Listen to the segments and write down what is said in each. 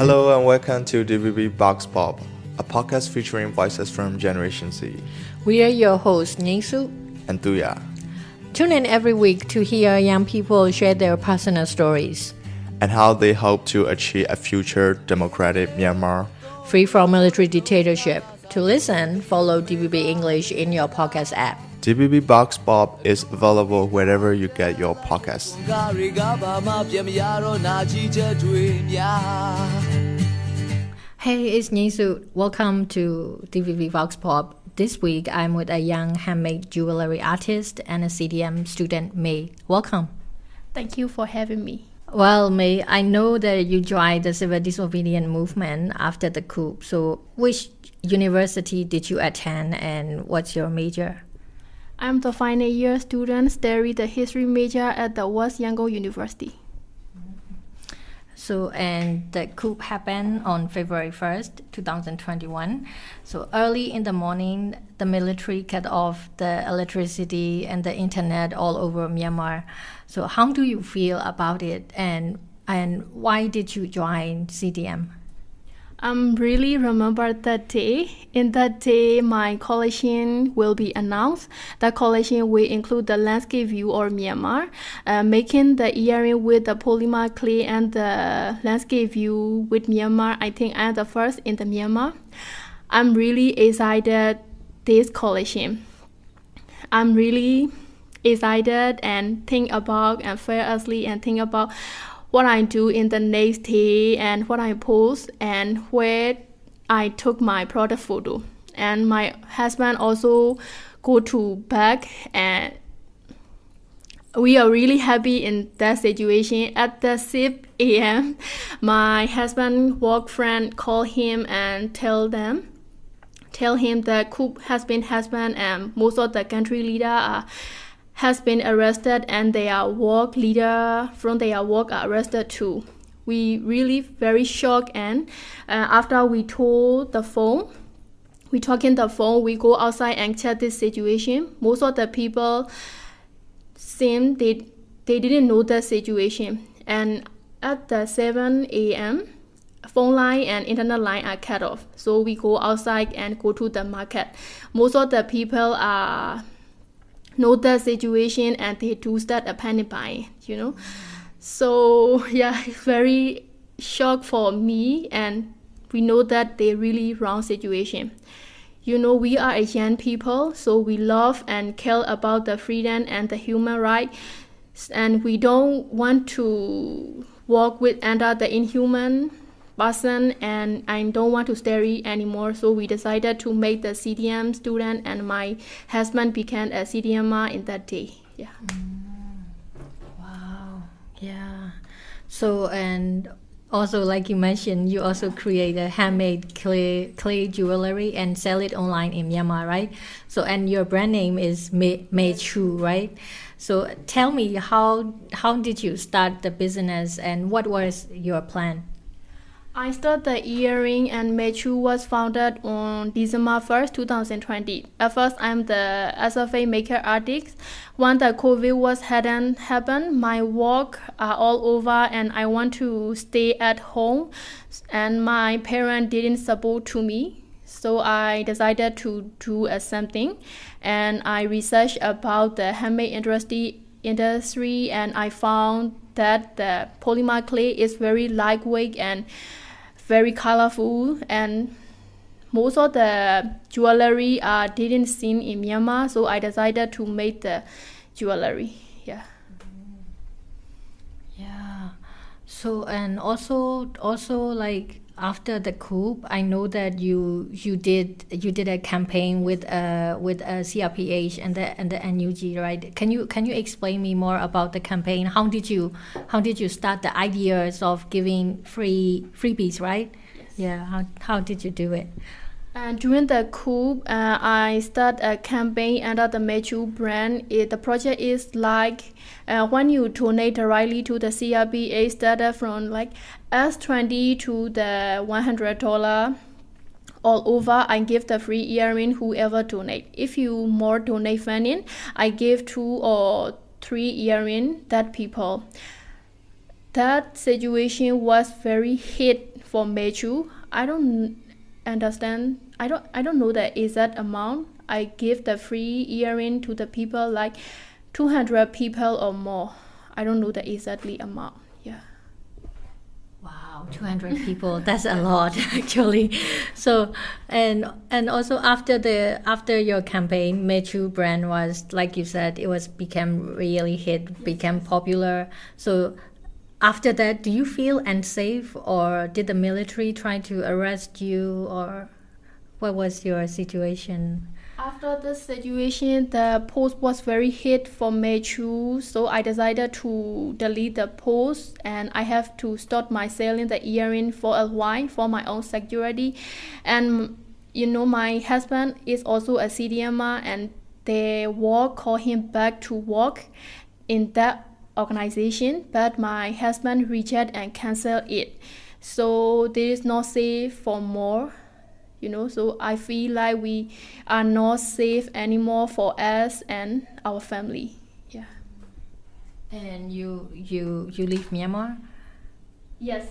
Hello and welcome to DVB Box Pop, a podcast featuring voices from Generation Z. We are your hosts, Su and Tuya. Tune in every week to hear young people share their personal stories and how they hope to achieve a future democratic Myanmar, free from military dictatorship. To listen, follow DVB English in your podcast app. DVB Box Pop is available wherever you get your podcasts. Hey, it's Su. Welcome to DVB Vox Pop. This week, I'm with a young handmade jewellery artist and a CDM student, May. Welcome. Thank you for having me. Well, May, I know that you joined the Civil Disobedience Movement after the coup. So which university did you attend and what's your major? I'm the final year student studying the history major at the West Yangon University. So, and the coup happened on February 1st, 2021. So early in the morning, the military cut off the electricity and the internet all over Myanmar. So how do you feel about it and why did you join CDM? Really remember that day. In that day, my collection will be announced. The collection will include the landscape view of Myanmar, making the earring with the polymer clay and the landscape view with Myanmar. I think I'm the first in the Myanmar. I'm really excited this collection. I'm really excited and think about and fell asleep and think about what I do in the next day and what I post and where I took my product photo. And my husband also go to back and we are really happy in that situation. At the 6 a.m., my husband work friend call him and tell him the coup has been happened and most of the country leader has been arrested and their work leader from their work are arrested too. We really very shocked and after we talk the phone, we go outside and check this situation. Most of the people seem they didn't know the situation. And at the 7 a.m., phone line and internet line are cut off. So we go outside and go to the market. Most of the people are know the situation and they do start a panic buying, So yeah, it's very shock for me and we know that they really wrong situation. We are a young people, so we love and care about the freedom and the human right, and we don't want to work with under the inhuman person and I don't want to study anymore, so we decided to make the CDM student and my husband became a CDMer in that day. Yeah. Wow. Yeah. So and also like you mentioned, you also create a handmade clay jewellery and sell it online in Myanmar, right? So and your brand name is Mel Chu, right? So tell me how did you start the business and what was your plan? I started the earring and Mel Chu was founded on December 1st, 2020. At first, I'm the SFA maker artist. When the COVID was happened, my work are all over and I want to stay at home and my parents didn't support to me. So I decided to do something and I researched about the handmade industry and I found that the polymer clay is very lightweight and very colorful and most of the jewellery didn't seen in Myanmar, so I decided to make the jewellery. Yeah. Yeah. So and also like after the coup, I know that you did a campaign with CRPH and the NUG, right? Can you explain me more about the campaign? How did you start the ideas of giving freebies, right? Yes. Yeah. How did you do it? During the coup, I started a campaign under the Mel Chu brand. The project is like when you donate directly to the CRPA, started from like S20 to the $100 all over. I give the free earring whoever donate. If you more donate funding, I give 2 or 3 earring that people. that situation was very hit for Mel Chu. I don't understand. I don't know the exact amount. I give the free earring to the people, like 200 people or more. I don't know the exactly amount. Yeah. Wow, 200 people. That's a lot, actually. So, and also after your campaign, Mel Chu brand was, like you said, became really hit, became popular. So after that, do you feel unsafe, or did the military try to arrest you, or what was your situation? After the situation, the post was very hit for Mel Chu, so I decided to delete the post, and I have to stop my selling the earring for a while for my own security. And my husband is also a CDMer, and they call him back to work in that organization, but my husband rejected and canceled it. So there is no safe for more. So I feel like we are not safe anymore for us and our family. Yeah. And you leave Myanmar? Yes.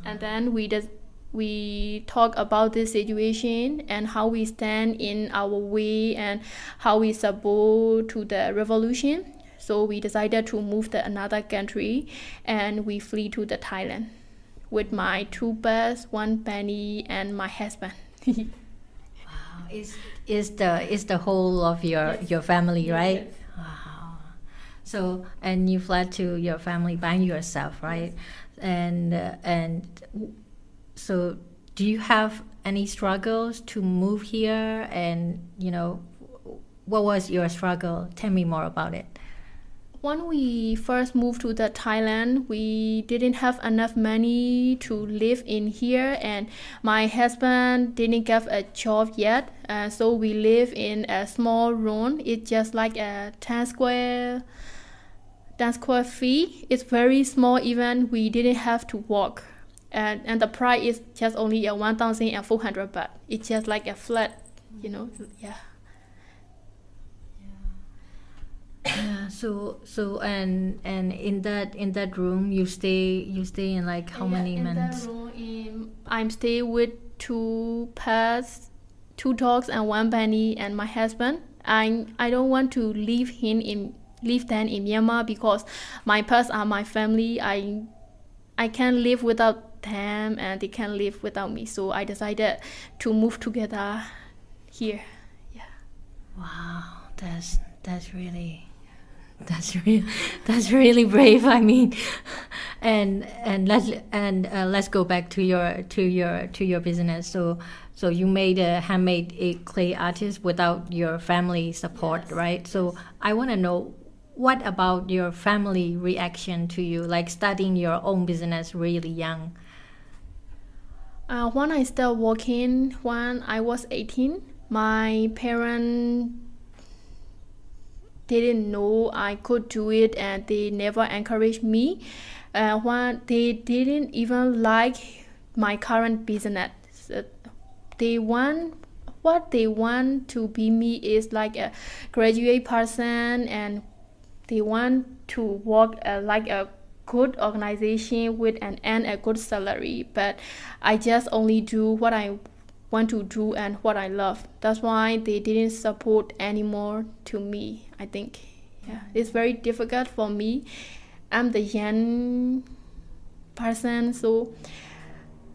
And then we talk about this situation and how we stand in our way and how we support to the revolution. So we decided to move to another country, and we flee to the Thailand with my 2 pets, 1 penny, and my husband. Wow, is the whole of your family, right? Yes. Wow. So, and you fled to your family by yourself, right? Yes. And so, do you have any struggles to move here? And what was your struggle? Tell me more about it. When we first moved to the Thailand, we didn't have enough money to live in here, and my husband didn't get a job yet. So we live in a small room. It's just like a 10 square feet. It's very small. Even we didn't have to walk, and the price is just only 1,400 baht. It's just like a flat, yeah. Yeah, so and in that room you stay in like how many months? In that room, I'm staying with 2 pets, 2 dogs, and 1 bunny, and my husband. I don't want to leave them in Myanmar because my pets are my family. I can't live without them, and they can't live without me. So I decided to move together here. Yeah. Wow, that's really brave. I mean, and let's go back to your business. So you made a handmade clay artist without your family support, Yes. right? So I want to know, what about your family reaction to you, like starting your own business really young? When I started working when I was 18, my parents didn't know I could do it, and they never encouraged me. When they didn't even like my current business. What they want to be me is like a graduate person, and they want to work like a good organization with and earn a good salary. But I just only do what I want to do and what I love. That's why they didn't support anymore to me, I think. Yeah, it's very difficult for me. I'm the young person, so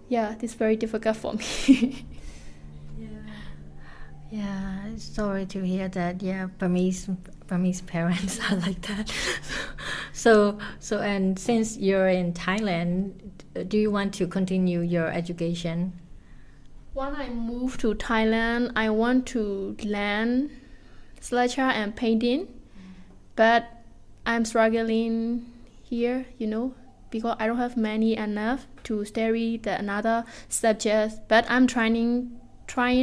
yeah, it's very difficult for me. Yeah, sorry to hear that. Yeah, Burmese parents are like that. So and since you're in Thailand, do you want to continue your education? When I moved to Thailand, I want to learn sculpture and painting, but I'm struggling here, because I don't have money enough to study another subject. But I'm trying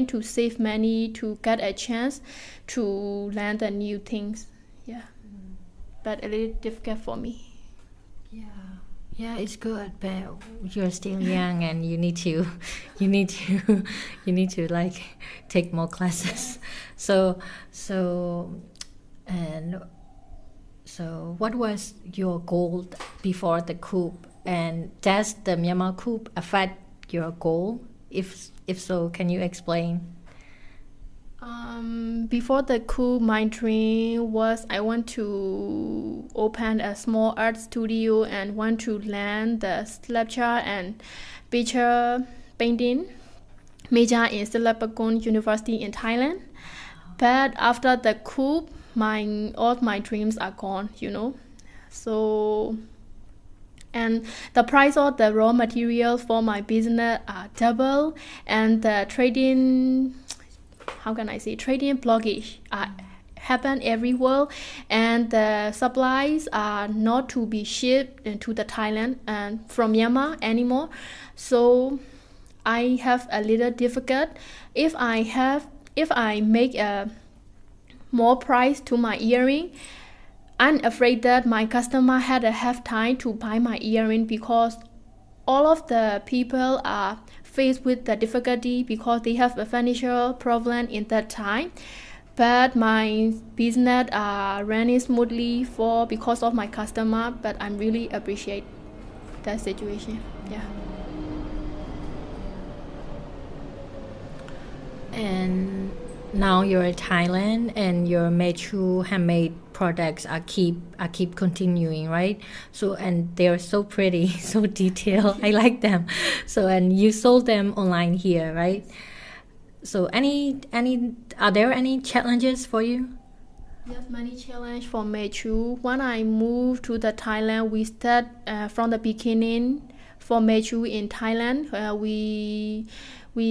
to save money to get a chance to learn the new things. Yeah, but a little difficult for me. Yeah, it's good, but you're still young and you need to like take more classes. So So what was your goal before the coup? And does the Myanmar coup affect your goal? If so, can you explain? Before the coup, my dream was I want to open a small art studio and want to learn the sculpture and picture painting major in Silapakon University in Thailand. But after the coup, all my dreams are gone, So, and the price of the raw material for my business are double, and the trading blockage happen everywhere, and the supplies are not to be shipped to the Thailand and from Myanmar anymore. So I have a little difficult. If I make a more price to my earring, I'm afraid that my customer had a have time to buy my earring, because all of the people are faced with the difficulty because they have a financial problem in that time. But my business are running smoothly because of my customer. But I'm really appreciate that situation. Yeah. And now you're in Thailand, and your Mel Chu handmade products are keep continuing, right? So, and they're so pretty, so detailed. I like them. So, and you sold them online here, right? So, are there any challenges for you? Yes, many challenge for Mel Chu. When I moved to the Thailand, we start from the beginning for Mel Chu in Thailand. We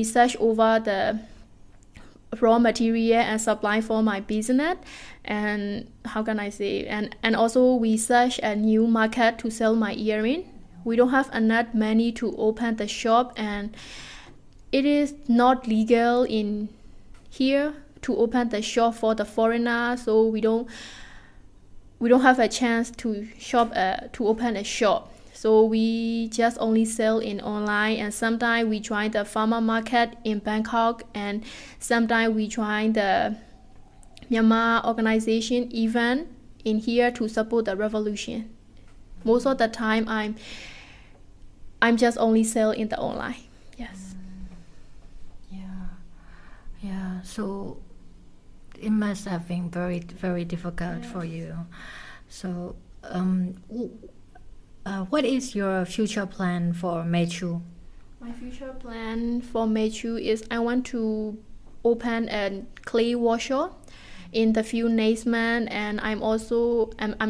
search over the raw material and supply for my business, and and also we search a new market to sell my earring. We don't have enough money to open the shop, and it is not legal in here to open the shop for the foreigner, so we don't have a chance to open a shop. So we just only sell in online, and sometimes we join the farmer market in Bangkok, and sometimes we join the Myanmar organization event in here to support the revolution. Most of the time I'm just only sell in the online. Yes. Yeah. So it must have been very, very difficult for you. So what is your future plan for Mel Chu? My future plan for Mel Chu is I want to open a clay workshop in the few next months, and I'm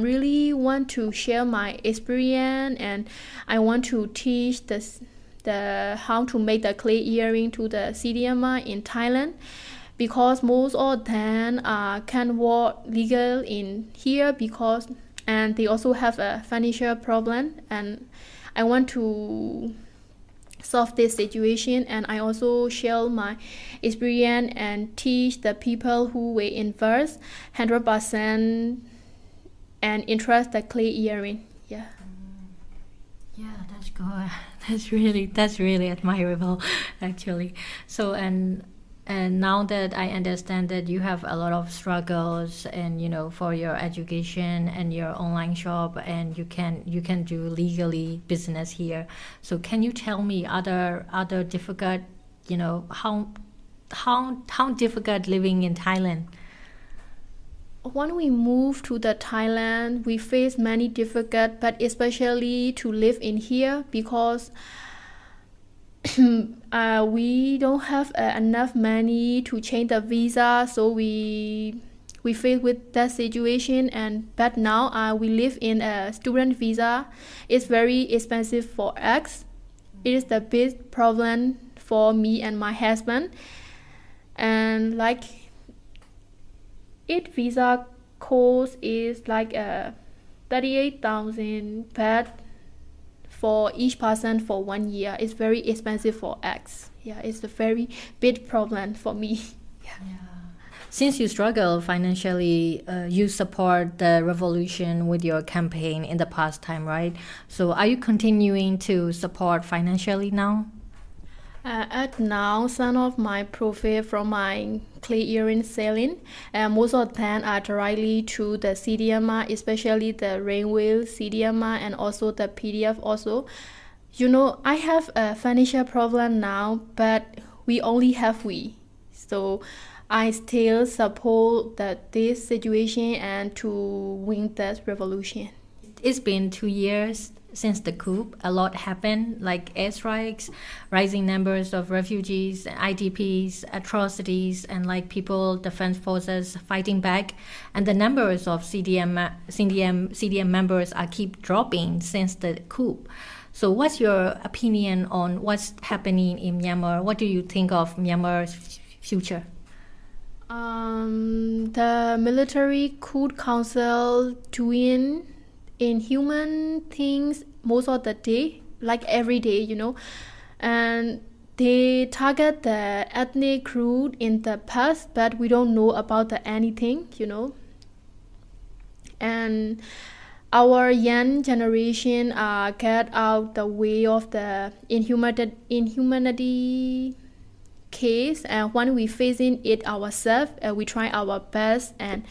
really want to share my experience, and I want to teach the how to make the clay earring to the CDMR in Thailand, because most of them can work legal in here and they also have a financial problem, and I want to solve this situation, and I also share my experience and teach the people who will invest 100% and interest the clay earring. Yeah. Yeah, that's good. That's really admirable, actually. So and now that I understand that you have a lot of struggles, and for your education and your online shop, and you can do legally business here. So can you tell me other difficult, how difficult living in Thailand? When we moved to the Thailand, we faced many difficult, but especially to live in here, because we don't have enough money to change the visa, so we face with that situation. But now we live in a student visa. It's very expensive for us. It is the big problem for me and my husband. And each visa cost is 38,000 baht for each person for 1 year. It's very expensive for us. Yeah, it's a very big problem for me. Yeah. Since you struggle financially, you support the revolution with your campaign in the past time, right? So are you continuing to support financially now? At now, some of my profit from my clay earring selling, most of them are directly to the CDMA, especially the rainwheel CDMA and also the PDF also. You know, I have a financial problem now, but we only have we. So I still support this situation and to win this revolution. It's been 2 years since the coup. A lot happened, like airstrikes, rising numbers of refugees, IDPs, atrocities, and like people, defense forces fighting back. And the numbers of CDM members are keep dropping since the coup. So what's your opinion on what's happening in Myanmar? What do you think of Myanmar's future? The military coup council doing inhuman things most of the day, like every day, you know, and they target the ethnic group in the past, but we don't know about anything, you know. And our young generation get out the way of the inhumanity case, and when we facing it ourselves, we try our best, and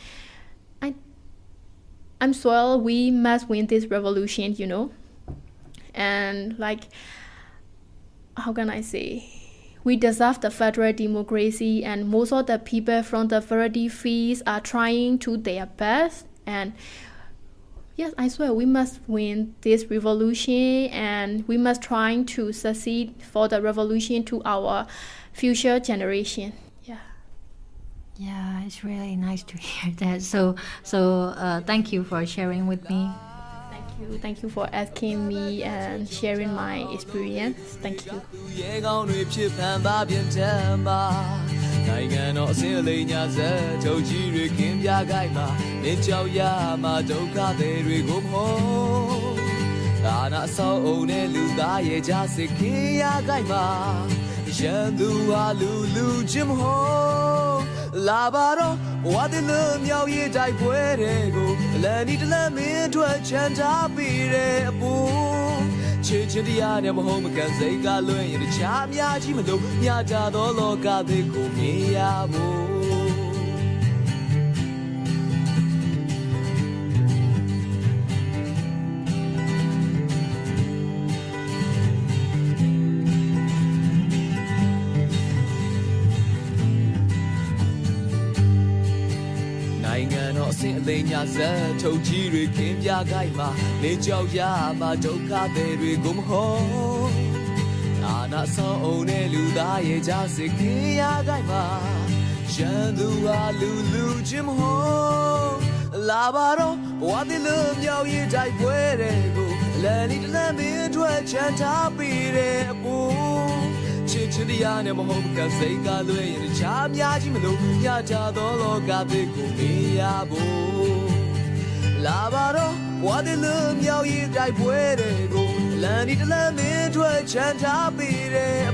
I'm sure we must win this revolution, you know. And like, how can I say, we deserve the federal democracy, and most of the people from the variety fields are trying to their best. And yes, I swear we must win this revolution, and we must try to succeed for the revolution to our future generation. Yeah, it's really nice to hear that. So thank you for sharing with me. Thank you for asking me and sharing my experience. Thank you. Labaro, what the lum yao ye die puerego, Lenny to let me to a chant up here. Chichidia never home can say Galo in the cham ya jimado, Yada dolo gade comiabo. Lenya za to jiri kim ya gai ma le chao ya ma do ka de ri gum ho ana so on ne lu da ye ja se kin ya gai ma shan du a lu jim ho la ba ro wa de lu myao ye dai pwe de go le ni de le min twet chan ta pi de bu Chichidia never home can say God in the cham yajimalo, Yaja dolo gabe kumiabo. Labaro, what the lum yao ye die puerego, Lanny to let me to a chant up here.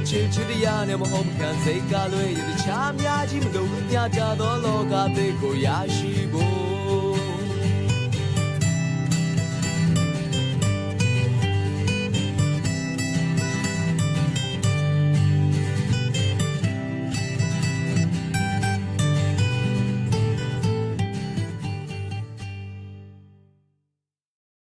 Chichidia never home can say God in the cham yajimalo, Yaja dolo gabe go yashibo.